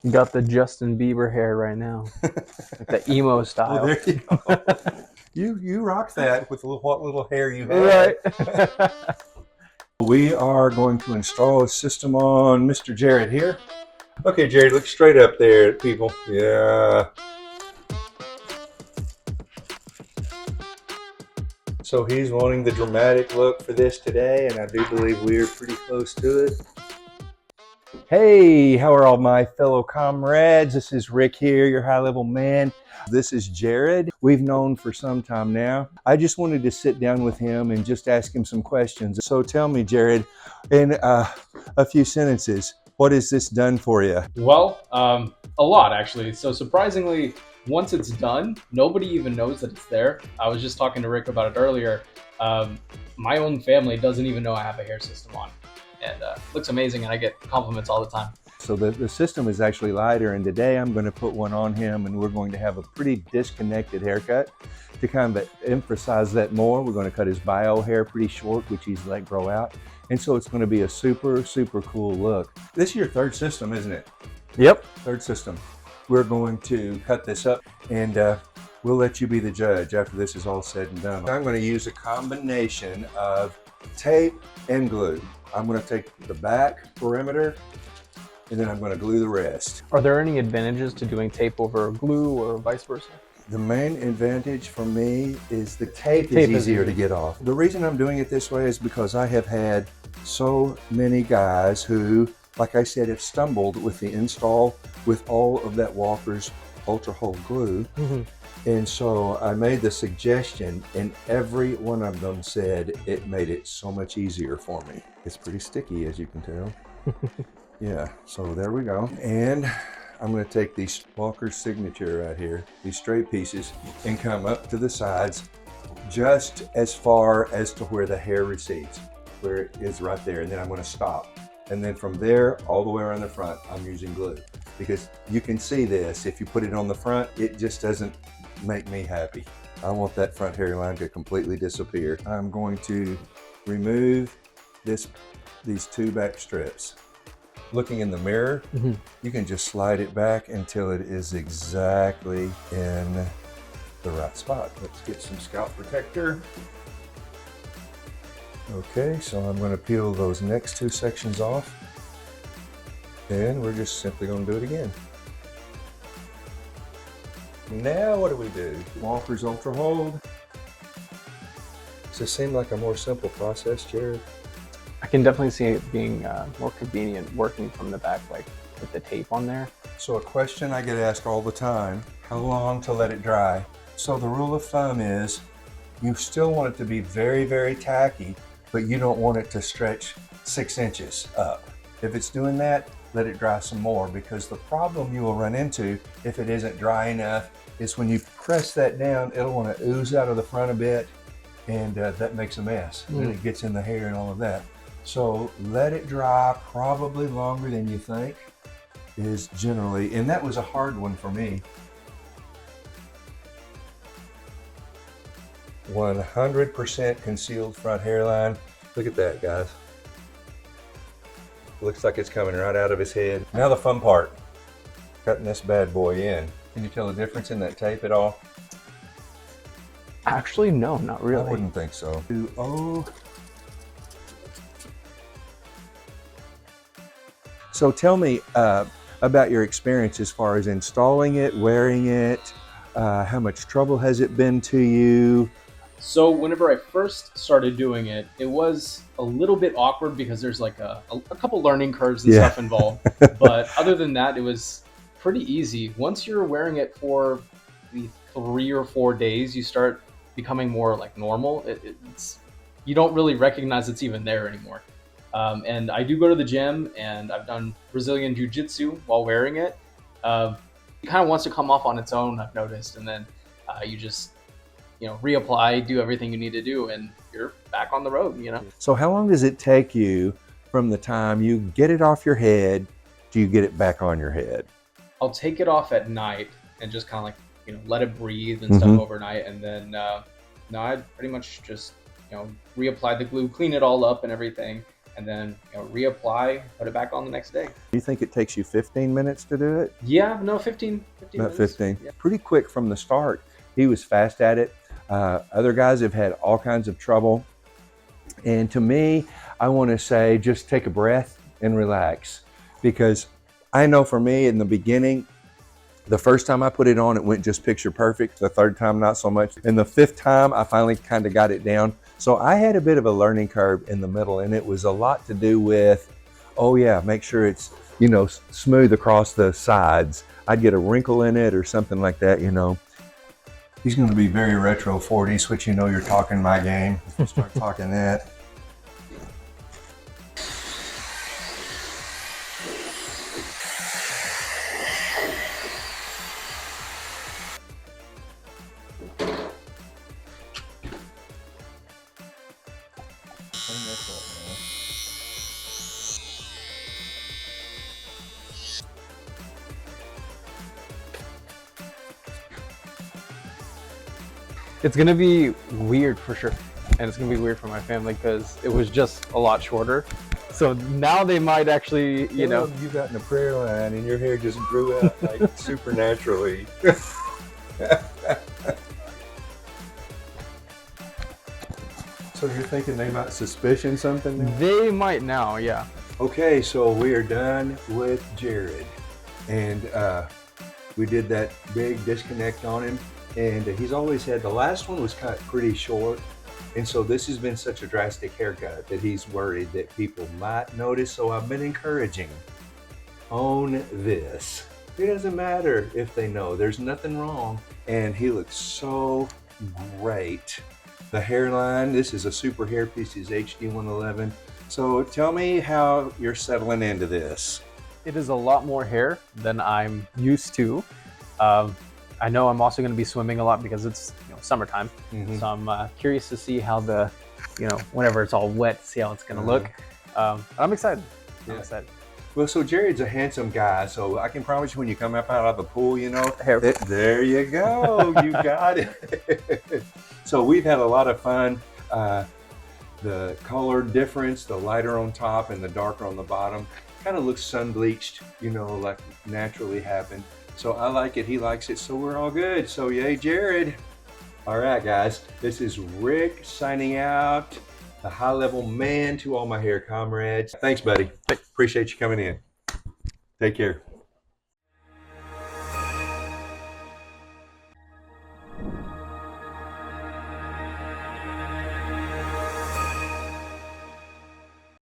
You got the Justin Bieber hair right now, like the emo Well, style. there you go. You rock that with what little hair you Right. have. We are going to install a system on Mr. Jared here. Okay, Jared, look straight up there at people. Yeah. So he's wanting the dramatic look for this today, and I do believe we're pretty close to it. Hey, how are all my fellow comrades? This is Rick here, your high-level man. This is Jared. We've known for some time now. I just wanted to sit down with him and just ask him some questions. So tell me, Jared, in a few sentences, what has this done for you? Well, a lot actually. So surprisingly, once it's done, nobody even knows that it's there. I was just talking to Rick about it earlier. My own family doesn't even know I have a hair system on, and looks amazing, and I get compliments all the time. So the system is actually lighter, and today I'm going to put one on him, and we're going to have a pretty disconnected haircut. To kind of emphasize that more, we're going to cut his bio hair pretty short, which he's let grow out. And so it's going to be a super, super cool look. This is your third system, isn't it? Yep. Third system. We're going to cut this up, and we'll let you be the judge after this is all said and done. I'm going to use a combination of tape and glue. I'm going to take the back perimeter, and then I'm going to glue the rest. Are there any advantages to doing tape over glue or vice versa? The main advantage for me is the tape is easier to get off. The reason I'm doing it this way is because I have had so many guys who, like I said, have stumbled with the install with all of that Walker's Ultra Hold glue. And so I made the suggestion, and every one of them said it made it so much easier for me. It's pretty sticky, as you can tell. Yeah, so there we go. And I'm going to take these Walker's signature right here, these straight pieces, and come up to the sides just as far as to where the hair recedes, where it is right there. And then I'm going to stop. And then from there all the way around the front, I'm using glue. Because you can see this, if you put it on the front, it just doesn't make me happy. I want that front hairline to completely disappear. I'm going to remove these two back strips. Looking in the mirror, you can just slide it back until it is exactly in the right spot. Let's get some scalp protector. Okay, so I'm going to peel those next two sections off, and we're just simply going to do it again. Now what do? Walker's Ultra Hold. Does this seem like a more simple process, Jared? I can definitely see it being more convenient working from the back, like with the tape on there. So a question I get asked all the time, how long to let it dry? So the rule of thumb is you still want it to be very, very tacky, but you don't want it to stretch 6 inches up. If it's doing that, let it dry some more, because the problem you will run into if it isn't dry enough is when you press that down, it'll want to ooze out of the front a bit, and that makes a mess. Then it gets in the hair and all of that. So let it dry probably longer than you think is generally, and that was a hard one for me. 100% concealed front hairline. Look at that, guys. Looks like it's coming right out of his head. Now the fun part, cutting this bad boy in. Can you tell the difference in that tape at all? Actually, no, not really. I wouldn't think so. So tell me about your experience as far as installing it, wearing it, how much trouble has it been to you? So whenever I first started doing it, it was a little bit awkward because there's like a couple learning curves and stuff involved. But other than that, it was pretty easy. Once you're wearing it for maybe 3 or 4 days, you start becoming more like normal. You don't really recognize it's even there anymore. And I do go to the gym, and I've done Brazilian Jiu-Jitsu while wearing it. It kind of wants to come off on its own, I've noticed, and then you just reapply, do everything you need to do, and you're back on the road, So how long does it take you from the time you get it off your head to you get it back on your head? I'll take it off at night and just kind of like, let it breathe and stuff overnight. And then, no, I pretty much just, reapply the glue, clean it all up and everything. and then reapply, put it back on the next day. Do you think it takes you 15 minutes to do it? Yeah, no, 15 About minutes. 15. Yeah. Pretty quick from the start. He was fast at it. Other guys have had all kinds of trouble. And to me, I want to say just take a breath and relax, because I know for me in the beginning, the first time I put it on, it went just picture perfect. The third time, not so much. And the fifth time, I finally kind of got it down. So I had a bit of a learning curve in the middle, and it was a lot to do with, oh yeah, make sure it's, smooth across the sides. I'd get a wrinkle in it or something like that, He's going to be very retro 40s, which you're talking my game. If you start talking that. It's gonna be weird for sure, and it's gonna be weird for my family because it was just a lot shorter. So now they might actually, You got in a prayer line and your hair just grew out like supernaturally. So you're thinking they might suspicion something now? They might now, yeah. Okay, so we are done with Jared, and we did that big disconnect on him, and he's always had, the last one was cut pretty short, and so this has been such a drastic haircut that he's worried that people might notice. So I've been encouraging, own this. It doesn't matter if they know, there's nothing wrong. And he looks so great. The hairline, this is a Superhairpieces HD 111. So tell me how you're settling into this. It is a lot more hair than I'm used to. I know I'm also going to be swimming a lot because it's summertime. So I'm curious to see how the, whenever it's all wet, see how it's going to look. I'm excited. I'm excited. Well, so Jared's a handsome guy, so I can promise you when you come up out of the pool, there you go, you got it. So we've had a lot of fun. The color difference, the lighter on top and the darker on the bottom, kind of looks sun bleached, like naturally happened. So I like it, he likes it, so we're all good. So yay, Jared. All right, guys, this is Rick signing out, the high-level man to all my hair comrades. Thanks, buddy. Appreciate you coming in. Take care.